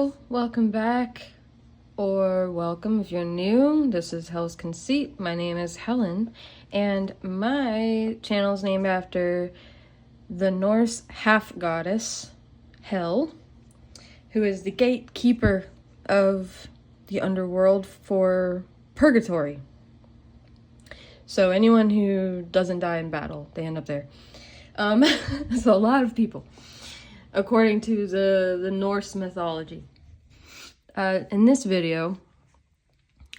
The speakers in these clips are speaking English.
Hello, welcome back, or welcome if you're new. This is Hell's Conceit. My name is Helen, and my channel is named after the Norse half-goddess, Hel, who is the gatekeeper of the underworld for purgatory. So anyone who doesn't die in battle, they end up there. So a lot of people, according to the Norse mythology. In this video,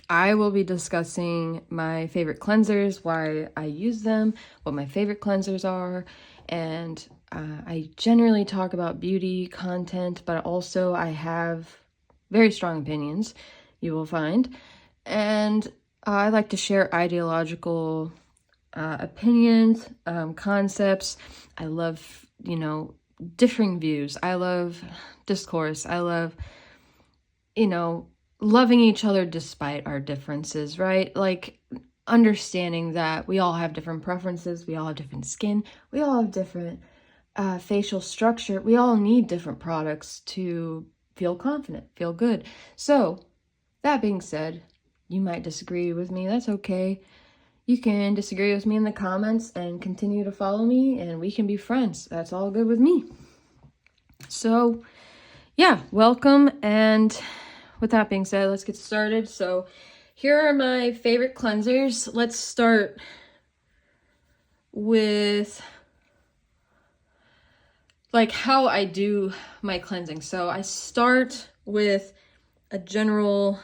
I will be discussing my favorite cleansers, why I use them, what my favorite cleansers are, and I generally talk about beauty content, but also I have very strong opinions, you will find, and I like to share ideological opinions, concepts. I love, differing views. I love discourse. I love, loving each other despite our differences, right? Like understanding that we all have different preferences. We all have different skin. We all have different facial structure. We all need different products to feel confident, feel good. So that being said, you might disagree with me. That's okay. You can disagree with me in the comments and continue to follow me, and we can be friends. That's all good with me. So, yeah, welcome. And with that being said, let's get started. So, here are my favorite cleansers. Let's start with like how I do my cleansing. So, I start with a general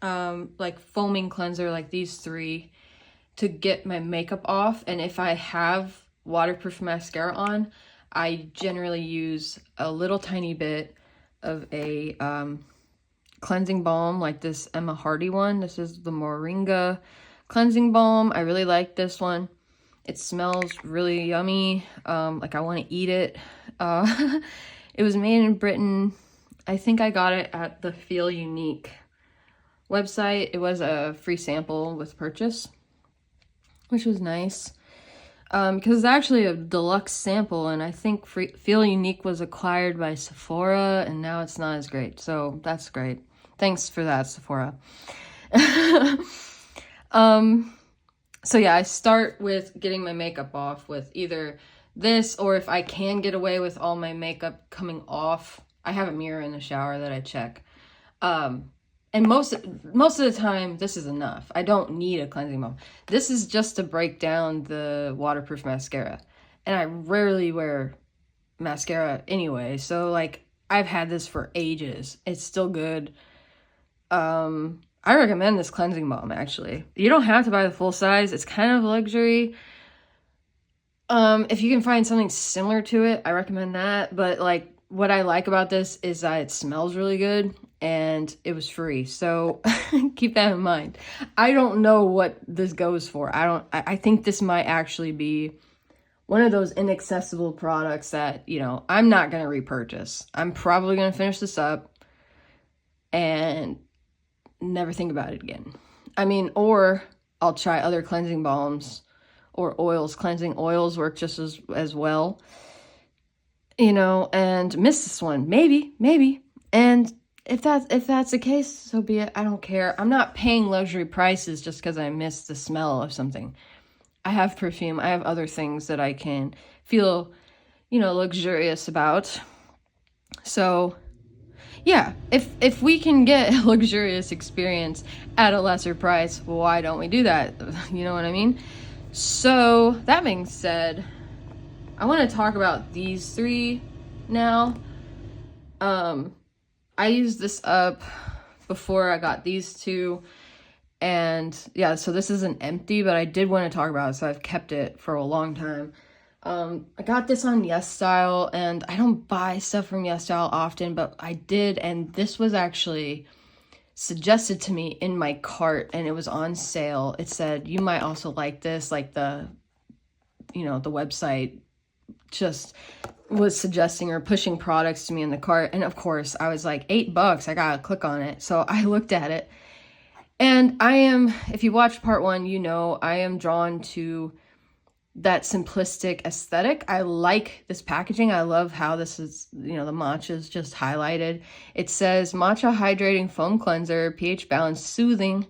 like foaming cleanser like these three to get my makeup off. And if I have waterproof mascara on, I generally use a little tiny bit of a cleansing balm like this Emma Hardy one. This is the Moringa cleansing balm. I really like this one. It smells really yummy. Like I want to eat it. It was made in Britain. I think I got it at the Feel Unique website. It was a free sample with purchase, which was nice, because it's actually a deluxe sample, and I think Feel Unique was acquired by Sephora, and now it's not as great, so that's great. Thanks for that, Sephora. So yeah, I start with getting my makeup off with either this, or if I can get away with all my makeup coming off, I have a mirror in the shower that I check. And most of the time, this is enough. I don't need a cleansing balm. This is just to break down the waterproof mascara. And I rarely wear mascara anyway. So, like, I've had this for ages. It's still good. I recommend this cleansing balm, actually. You don't have to buy the full size. It's kind of luxury. If you can find something similar to it, I recommend that. But, like, what I like about this is that it smells really good and it was free. So keep that in mind. I don't know what this goes for. I think this might actually be one of those inaccessible products that, I'm not going to repurchase. I'm probably going to finish this up and never think about it again. I mean, or I'll try other cleansing balms or oils. Cleansing oils work just as well. And miss this one. Maybe. And if that's the case, so be it. I don't care. I'm not paying luxury prices just because I miss the smell of something. I have perfume. I have other things that I can feel, luxurious about. So, yeah, if we can get a luxurious experience at a lesser price, why don't we do that? You know what I mean? So, that being said, I want to talk about these three now. I used this up before I got these two, and yeah, so this isn't empty, but I did want to talk about it, so I've kept it for a long time. I got this on YesStyle, and I don't buy stuff from YesStyle often, but I did, and this was actually suggested to me in my cart, and it was on sale. It said, you might also like this, like the website just was suggesting or pushing products to me in the cart. And of course I was like, $8, I gotta click on it. So I looked at it, and if you watched part one, I am drawn to that simplistic aesthetic. I like this packaging. I love how this is, you know, the matcha is just highlighted. It says matcha hydrating foam cleanser, pH balanced, soothing.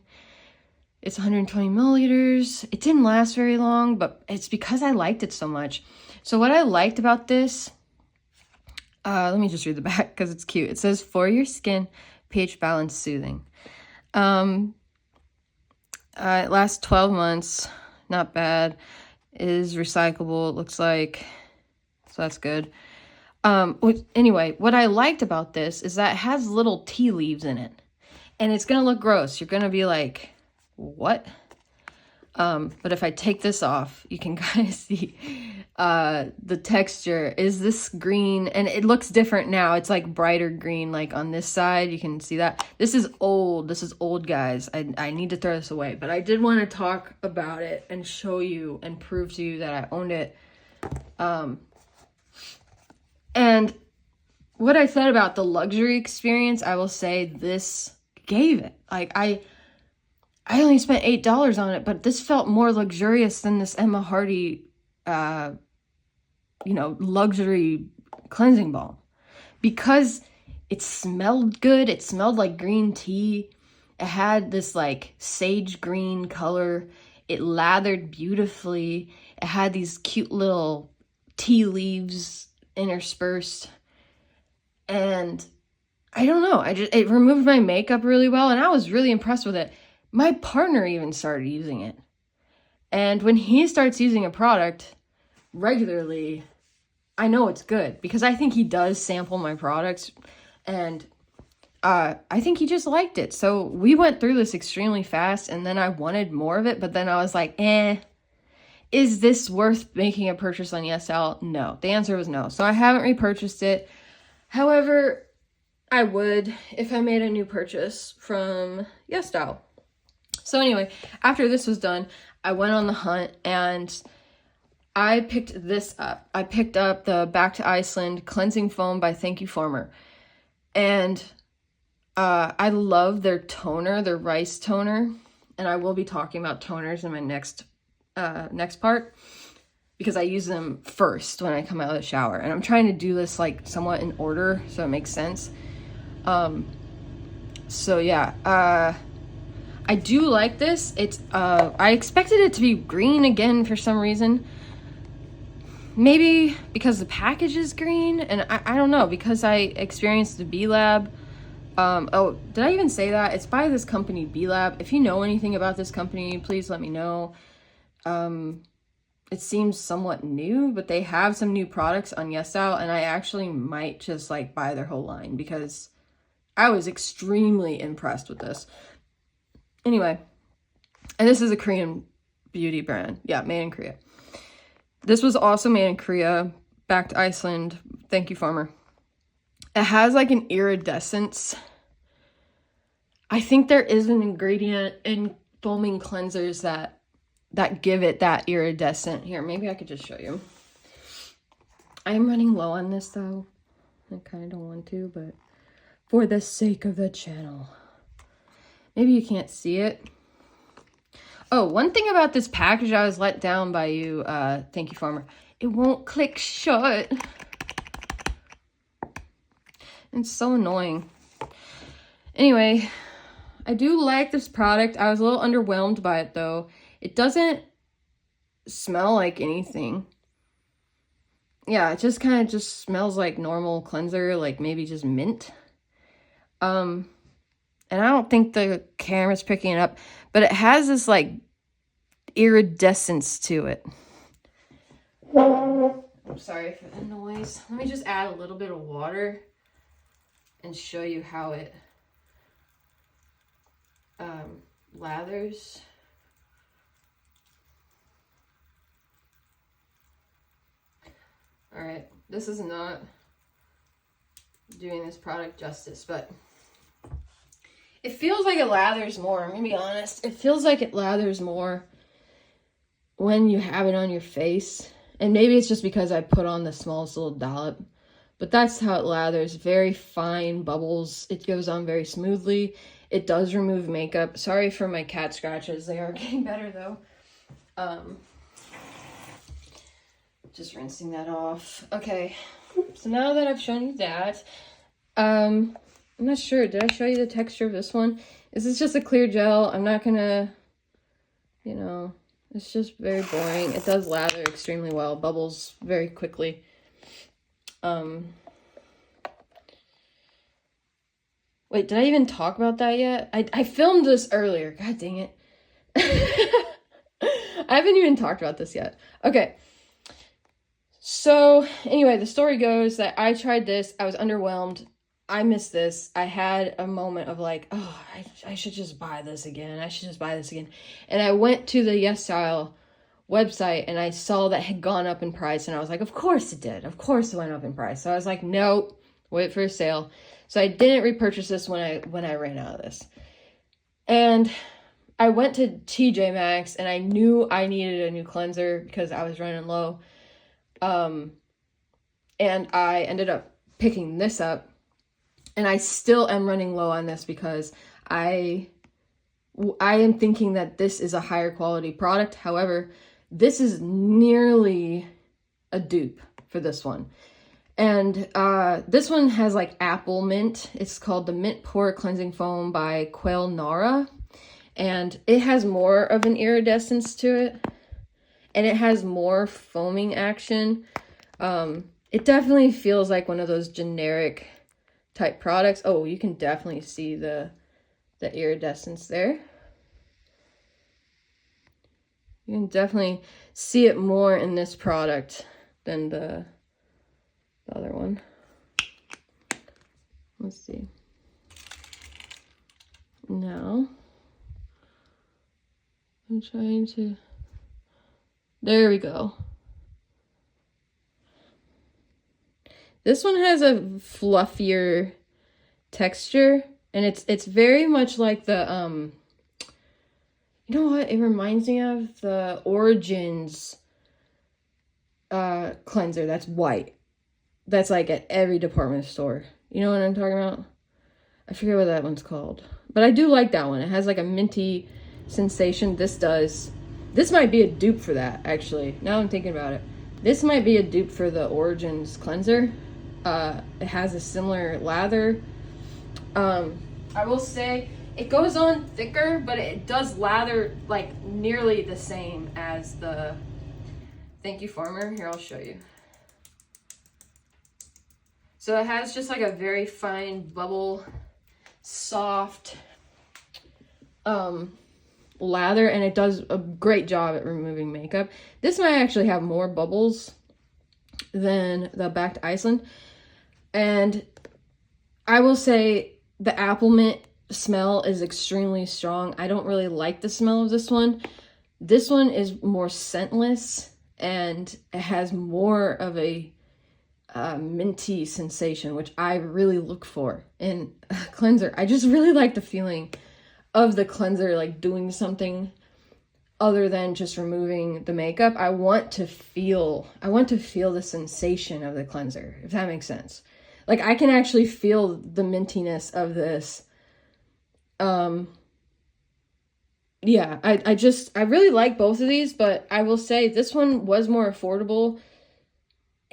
It's 120 milliliters. It didn't last very long, but it's because I liked it so much. So what I liked about this, let me just read the back because it's cute. It says, for your skin, pH balanced, soothing. It lasts 12 months. Not bad. It is recyclable, it looks like. So that's good. Anyway, what I liked about this is that it has little tea leaves in it. And it's going to look gross. You're going to be like, what? But if I take this off, you can kind of see the texture is this green, and it looks different now. It's like brighter green, like on this side. You can see that. This is old. This is old, guys. I need to throw this away, but I did want to talk about it and show you and prove to you that I owned it. And what I said about the luxury experience, I will say this gave it. Like, I only spent $8 on it, but this felt more luxurious than this Emma Hardy, you know, luxury cleansing balm. Because it smelled good. It smelled like green tea. It had this like sage green color. It lathered beautifully. It had these cute little tea leaves interspersed. And I don't know. It removed my makeup really well, and I was really impressed with it. My partner even started using it. And when he starts using a product regularly, I know it's good because I think he does sample my products, and I think he just liked it. So we went through this extremely fast, and then I wanted more of it, but then I was like, is this worth making a purchase on YesStyle? No. The answer was no. So I haven't repurchased it. However, I would if I made a new purchase from YesStyle. So anyway, after this was done, I went on the hunt and I picked this up. I picked up the Back to Iceland Cleansing Foam by Thank You Farmer. And I love their toner, their rice toner. And I will be talking about toners in my next part because I use them first when I come out of the shower. And I'm trying to do this like somewhat in order so it makes sense. So yeah, I do like this. It's I expected it to be green again for some reason. Maybe because the package is green, and I don't know, because I experienced the B Lab. Oh, did I even say that? It's by this company, B Lab. If you know anything about this company, please let me know. It seems somewhat new, but they have some new products on YesStyle, and I actually might just like buy their whole line because I was extremely impressed with this. Anyway, and this is a Korean beauty brand. Yeah, made in Korea. This was also made in Korea. Back to Iceland. Thank you, Farmer. It has like an iridescence. I think there is an ingredient in foaming cleansers that give it that iridescent. Here, maybe I could just show you. I am running low on this though. I kind of don't want to, but for the sake of the channel. Maybe you can't see it. Oh, one thing about this package, I was let down by you. Thank you, Farmer. It won't click shut. It's so annoying. Anyway, I do like this product. I was a little underwhelmed by it, though. It doesn't smell like anything. Yeah, it just kind of just smells like normal cleanser, like maybe just mint. And I don't think the camera's picking it up, but it has this like iridescence to it. I'm sorry for the noise. Let me just add a little bit of water and show you how it lathers. All right, this is not doing this product justice, but it feels like it lathers more. I'm gonna be honest. It feels like it lathers more when you have it on your face. And maybe it's just because I put on the smallest little dollop, but that's how it lathers. Very fine bubbles. It goes on very smoothly. It does remove makeup. Sorry for my cat scratches. They are getting better though. just rinsing that off. Okay, so now that I've shown you that, I'm not sure, did I show you the texture of this one? This is just a clear gel. I'm not gonna, you know, it's just very boring. It does lather extremely well, bubbles very quickly. Wait, did I even talk about that yet? I filmed this earlier. God dang it. I haven't even talked about this yet. Okay. So, anyway, the story goes that I tried this. I was underwhelmed. I missed this. I had a moment of like, oh, I should just buy this again. I should just buy this again. And I went to the Yes Style website and I saw that it had gone up in price. And I was like, of course it did. Of course it went up in price. So I was like, nope, wait for a sale. So I didn't repurchase this when I ran out of this. And I went to TJ Maxx and I knew I needed a new cleanser because I was running low. And I ended up picking this up. And I still am running low on this because I am thinking that this is a higher quality product. However, this is nearly a dupe for this one. And this one has like apple mint. It's called the Mint Pore Cleansing Foam by Quail Nara. And it has more of an iridescence to it. And it has more foaming action. It definitely feels like one of those generic type products. Oh, you can definitely see the iridescence there. You can definitely see it more in this product than the other one. Let's see. Now, I'm trying to, there we go. This one has a fluffier texture, and it's very much like the, you know what, it reminds me of the Origins cleanser that's white. That's like at every department store. You know what I'm talking about? I forget what that one's called. But I do like that one. It has like a minty sensation. This does. This might be a dupe for that, actually. Now I'm thinking about it. This might be a dupe for the Origins cleanser. It has a similar lather. I will say it goes on thicker, but it does lather like nearly the same as the Thank You Farmer. Here, I'll show you. So it has just like a very fine bubble, soft lather, and it does a great job at removing makeup. This might actually have more bubbles than the Back to Iceland. And I will say the apple mint smell is extremely strong. I don't really like the smell of this one. This one is more scentless, and it has more of a minty sensation, which I really look for in a cleanser. I just really like the feeling of the cleanser like doing something other than just removing the makeup. I want to feel the sensation of the cleanser, if that makes sense. Like I can actually feel the mintiness of this. Yeah, I really like both of these, but I will say this one was more affordable.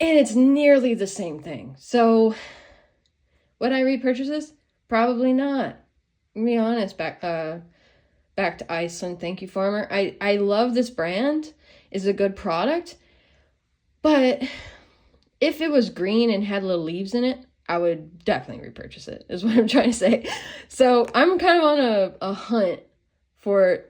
And it's nearly the same thing. So, would I repurchase this? Probably not. To be honest, back to Iceland, Thank You Farmer. I love this brand. It's a good product. But if it was green and had little leaves in it, I would definitely repurchase it, is what I'm trying to say. So, I'm kind of on a hunt for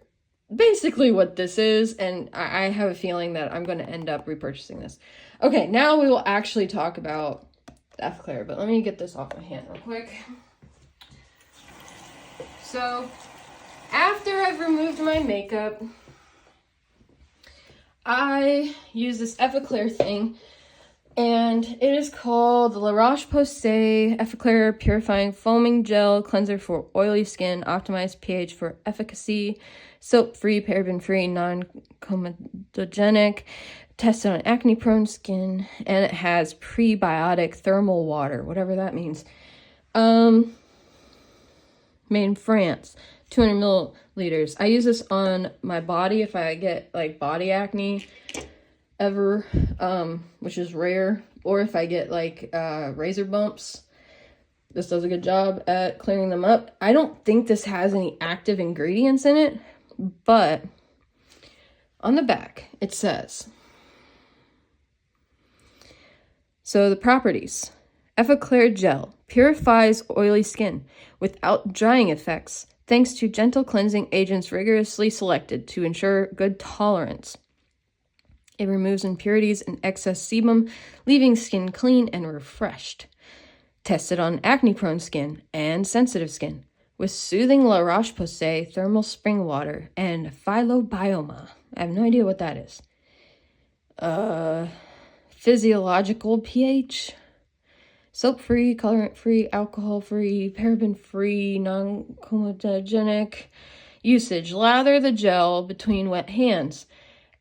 basically what this is, and I have a feeling that I'm going to end up repurchasing this. Okay, now we will actually talk about the Epicler, but let me get this off my hand real quick. So, after I've removed my makeup, I use this Epicler thing, and it is called the La Roche-Posay Epicler Purifying Foaming Gel Cleanser for Oily Skin, Optimized pH for Efficacy, Soap-free, paraben-free, non-comedogenic, tested on acne-prone skin, and it has prebiotic thermal water, whatever that means. Made in France, 200 milliliters. I use this on my body if I get like body acne. ever, which is rare. Or if I get like razor bumps, this does a good job at clearing them up. I don't think this has any active ingredients in it, but on the back it says, so the properties. Effaclar gel purifies oily skin without drying effects thanks to gentle cleansing agents rigorously selected to ensure good tolerance. It removes impurities and excess sebum, leaving skin clean and refreshed. Tested on acne-prone skin and sensitive skin with soothing La Roche-Posay thermal spring water and phylobioma. I have no idea what that is. Physiological pH. Soap-free, colorant-free, alcohol-free, paraben-free, non-comedogenic. Usage. Lather the gel between wet hands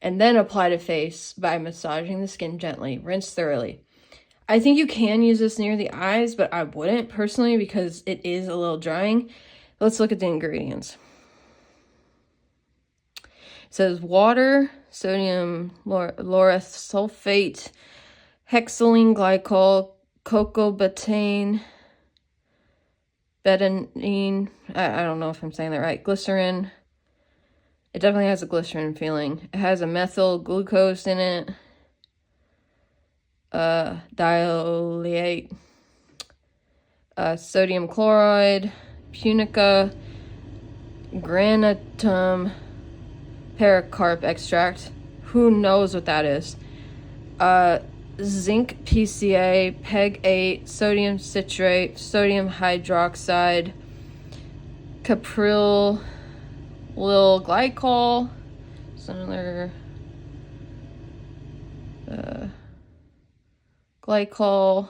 and then apply to face by massaging the skin gently. Rinse thoroughly. I think you can use this near the eyes, but I wouldn't personally because it is a little drying. Let's look at the ingredients. It says water, sodium lauryl sulfate, hexylene glycol, cocoa betaine, betadine, I don't know if I'm saying that right, glycerin. It definitely has a glycerin feeling. It has a methyl glucose in it. Diolate, sodium chloride, punica, granatum, pericarp extract. Who knows what that is? Zinc PCA, PEG 8, sodium citrate, sodium hydroxide, capryl glycol, another glycol,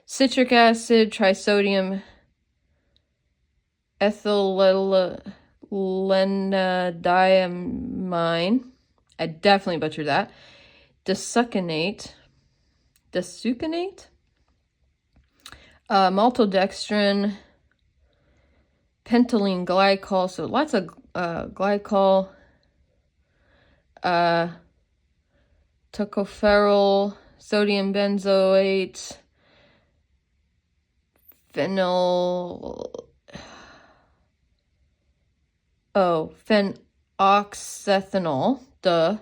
citric acid, trisodium ethylenediamine. I definitely butchered that. Desuccinate, maltodextrin, pentylene glycol, so lots of glycol, tocopherol, sodium benzoate, phenoxethanol,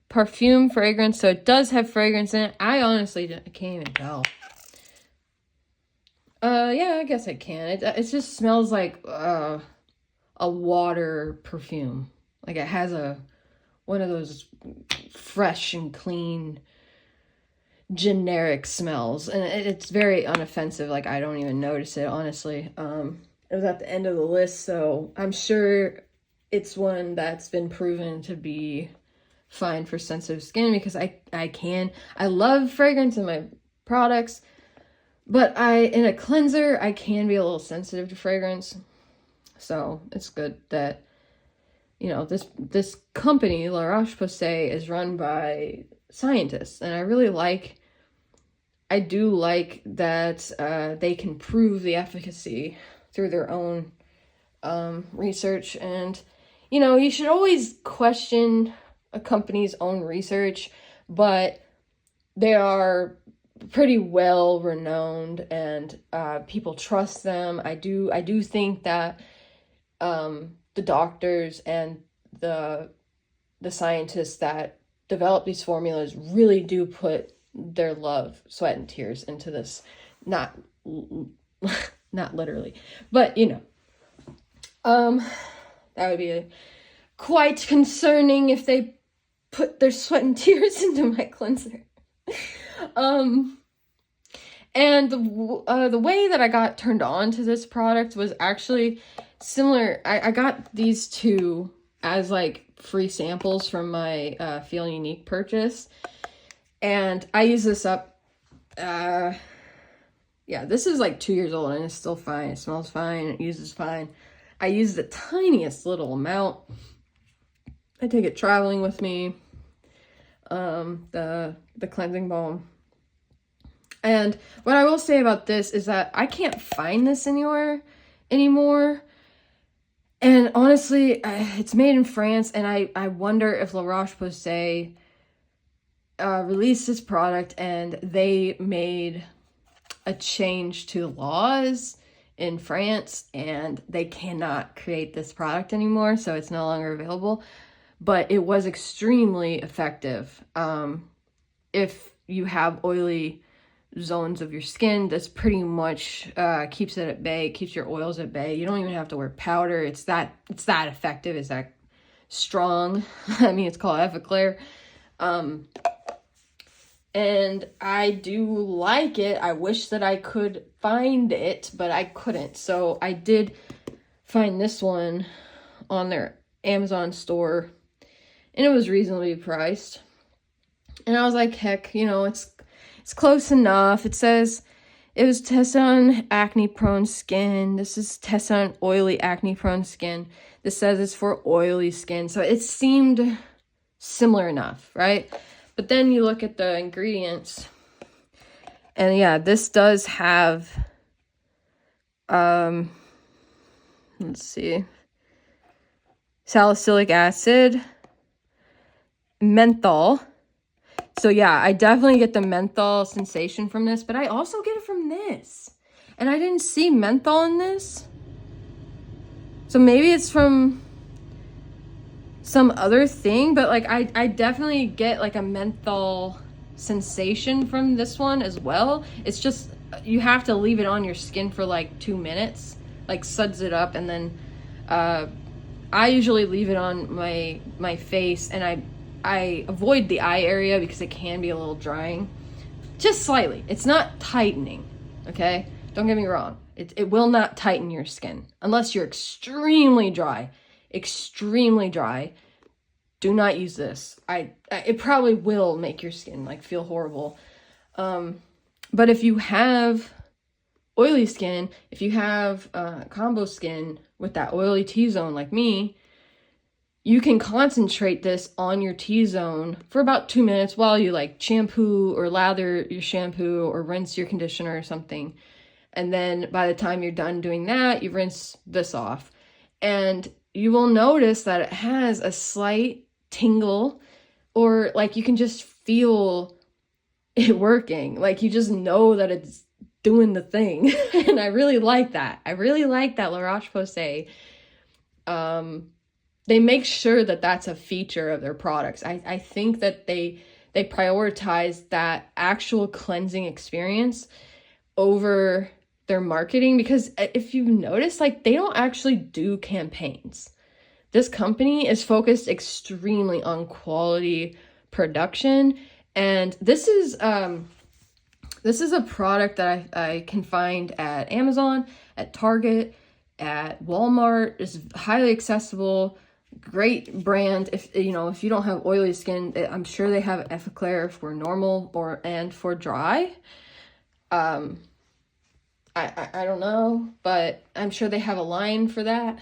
perfume, fragrance, so it does have fragrance in it. I honestly can't even tell. Yeah, I guess I can. It just smells like a water perfume. Like it has one of those fresh and clean generic smells, and it's very unoffensive. Like I don't even notice it, honestly. It was at the end of the list, so I'm sure it's one that's been proven to be fine for sensitive skin, because I love fragrance in my products, but in a cleanser I can be a little sensitive to fragrance. So it's good that, you know, this company, La Roche-Posay, is run by scientists, and I do like that they can prove the efficacy through their own research. And, you know, you should always question a company's own research, but they are pretty well renowned, and people trust them. I do think that the doctors and the scientists that develop these formulas really do put their love, sweat, and tears into this. Not literally, but you know, that would be quite concerning if they put their sweat and tears into my cleanser. And the way that I got turned on to this product was actually similar. I got these two as like free samples from my Feel Unique purchase, and I use this up. Yeah, this is like 2 years old and it's still fine. It smells fine. It uses fine. I use the tiniest little amount. I take it traveling with me. The cleansing balm. And what I will say about this is that I can't find this anywhere anymore. And honestly, it's made in France, and I wonder if La Roche-Posay released this product, and they made a change to laws in France, and they cannot create this product anymore, so it's no longer available. But it was extremely effective. If you have oily zones of your skin, that's pretty much keeps it at bay, keeps your oils at bay. You don't even have to wear powder. It's that effective, it's that strong. I mean, it's called Effaclar. And I do like it. I wish that I could find it, but I couldn't. So I did find this one on their Amazon store, and it was reasonably priced. And I was like, heck, you know, it's close enough. It says it was tested on acne-prone skin. This is tested on oily acne-prone skin. This says it's for oily skin. So it seemed similar enough, right? But then you look at the ingredients, and yeah, this does have, let's see, salicylic acid, menthol. So yeah, I definitely get the menthol sensation from this, but I also get it from this. And I didn't see menthol in this. So maybe it's from some other thing, but like I definitely get like a menthol sensation from this one as well. It's just you have to leave it on your skin for like 2 minutes, like suds it up, and then I usually leave it on my face, and I avoid the eye area because it can be a little drying, just slightly. It's not tightening, okay? Don't get me wrong. It will not tighten your skin unless you're extremely dry. Extremely dry. Do not use this. It probably will make your skin like feel horrible. But if you have oily skin, if you have combo skin with that oily T-zone like me, you can concentrate this on your T-zone for about 2 minutes while you like shampoo or lather your shampoo or rinse your conditioner or something. And then by the time you're done doing that, you rinse this off. And you will notice that it has a slight tingle, or like you can just feel it working. Like you just know that it's doing the thing. And I really like that. I really like that La Roche-Posay. They make sure that that's a feature of their products. I think that they prioritize that actual cleansing experience over their marketing, because if you've noticed, like they don't actually do campaigns. This company is focused extremely on quality production, and this is a product that I can find at Amazon, at Target, at Walmart. It's highly accessible, great brand. If you don't have oily skin, I'm sure they have Effaclar for normal and for dry. I don't know, but I'm sure they have a line for that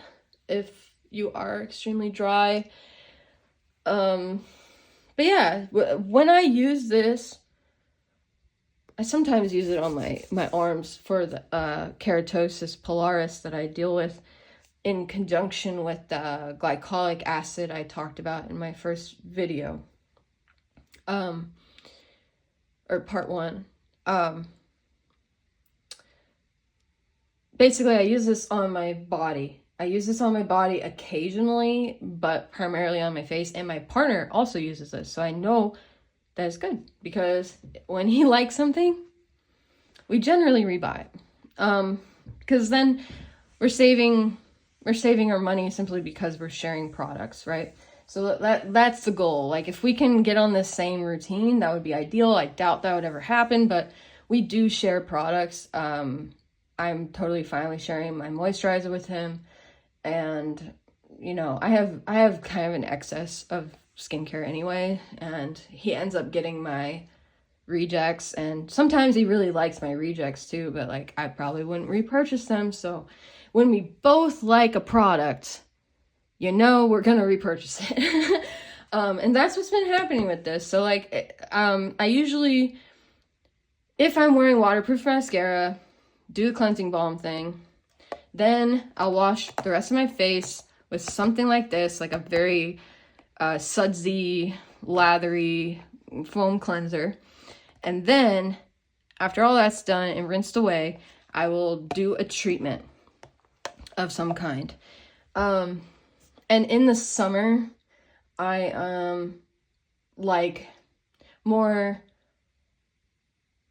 if you are extremely dry. But yeah, when I use this, I sometimes use it on my arms for the keratosis pilaris that I deal with, in conjunction with the glycolic acid I talked about in my first video, or part 1. Basically, I use this on my body. I use this on my body occasionally, but primarily on my face. And my partner also uses this, so I know that it's good, because when he likes something, we generally rebuy it. Because then we're saving our money simply because we're sharing products, right? So that's the goal. Like if we can get on this same routine, that would be ideal. I doubt that would ever happen, but we do share products. I'm totally fine with sharing my moisturizer with him. And, you know, I have kind of an excess of skincare anyway, and he ends up getting my rejects, and sometimes he really likes my rejects too, but like I probably wouldn't repurchase them. So when we both like a product, you know, we're gonna repurchase it. And that's what's been happening with this. So like I usually, if I'm wearing waterproof mascara, do the cleansing balm thing, then I'll wash the rest of my face with something like this, like a very sudsy, lathery foam cleanser. And then after all that's done and rinsed away, I will do a treatment of some kind. And in the summer, I like more,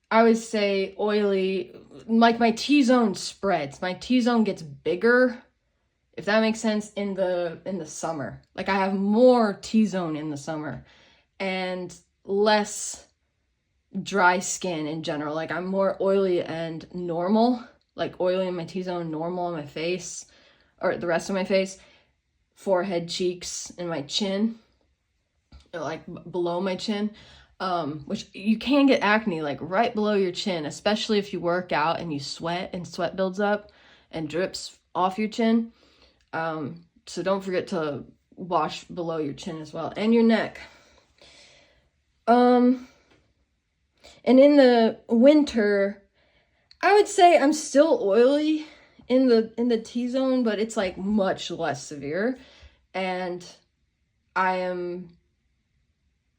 I would say, oily. Like my T-zone spreads. My T-zone gets bigger, if that makes sense, in the summer. Like I have more T-zone in the summer and less dry skin in general. Like I'm more oily and normal, like oily in my T-zone, normal on my face, or the rest of my face, forehead, cheeks, and my chin, like below my chin. Which you can get acne like right below your chin, especially if you work out and you sweat and sweat builds up and drips off your chin. So don't forget to wash below your chin as well, and your neck. And in the winter, I would say I'm still oily in the T-zone, but it's like much less severe. And I am,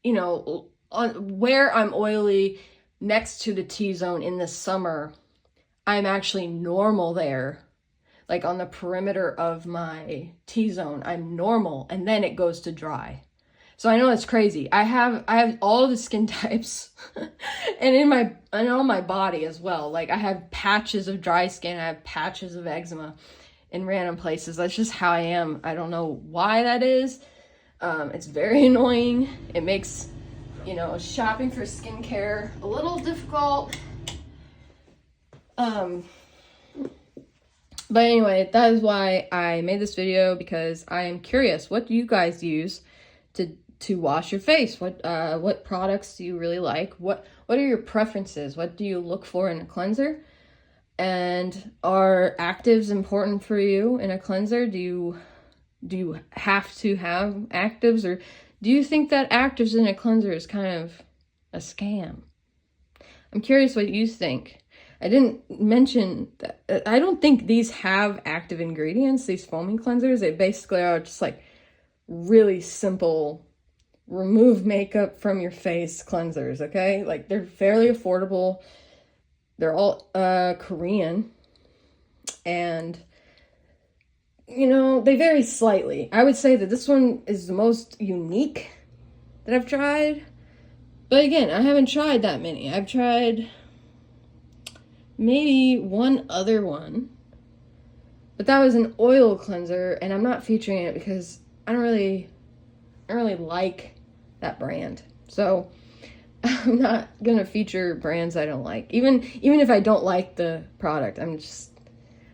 you know, where I'm oily next to the T-zone in the summer, I'm actually normal there. Like on the perimeter of my T-zone, I'm normal, and then it goes to dry. So I know it's crazy. I have all the skin types and on my body as well. Like I have patches of dry skin, I have patches of eczema in random places. That's just how I am. I don't know why that is. It's very annoying. It makes, you know, shopping for skincare a little difficult. But anyway, that is why I made this video, because I am curious. What do you guys use to wash your face? What products do you really like? What are your preferences? What do you look for in a cleanser? And are actives important for you in a cleanser? Do you have to have actives, or do you think that actives in a cleanser is kind of a scam? I'm curious what you think. I didn't mention that I don't think these have active ingredients, these foaming cleansers. They basically are just like really simple, remove makeup from your face cleansers, okay? Like they're fairly affordable. They're all Korean, and you know, they vary slightly. I would say that this one is the most unique that I've tried. But again, I haven't tried that many. I've tried maybe one other one, but that was an oil cleanser, and I'm not featuring it because I don't really like that brand. So I'm not gonna feature brands I don't like. Even if I don't like the product, I'm just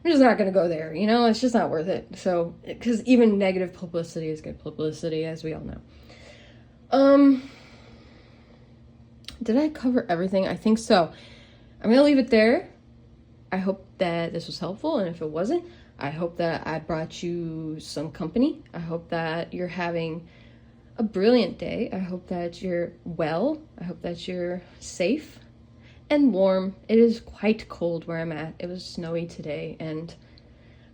not gonna go there, you know? It's just not worth it. So, because even negative publicity is good publicity, as we all know. Did I cover everything? I think so. I'm gonna leave it there. I hope that this was helpful, and if it wasn't, I hope that I brought you some company. I hope that you're having a brilliant day. I hope that you're well. I hope that you're safe and warm. It is quite cold where I'm at. It was snowy today, and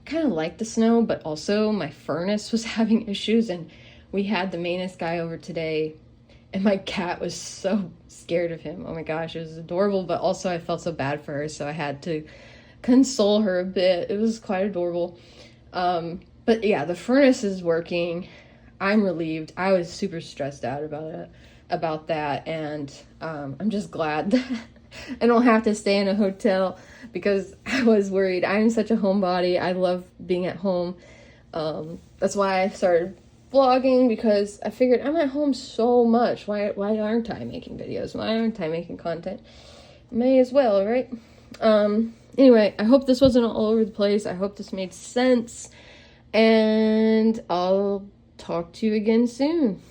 I kind of like the snow, but also my furnace was having issues, and we had the maintenance guy over today, and my cat was so scared of him. Oh my gosh, it was adorable, but also I felt so bad for her, so I had to console her a bit. It was quite adorable. But yeah, the furnace is working. I'm relieved. I was super stressed out about that, and I'm just glad that I don't have to stay in a hotel, because I was worried. I'm such a homebody. I love being at home. That's why I started vlogging, because I figured I'm at home so much. Why aren't I making videos? Why aren't I making content? May as well, right? Anyway, I hope this wasn't all over the place. I hope this made sense, and I'll talk to you again soon.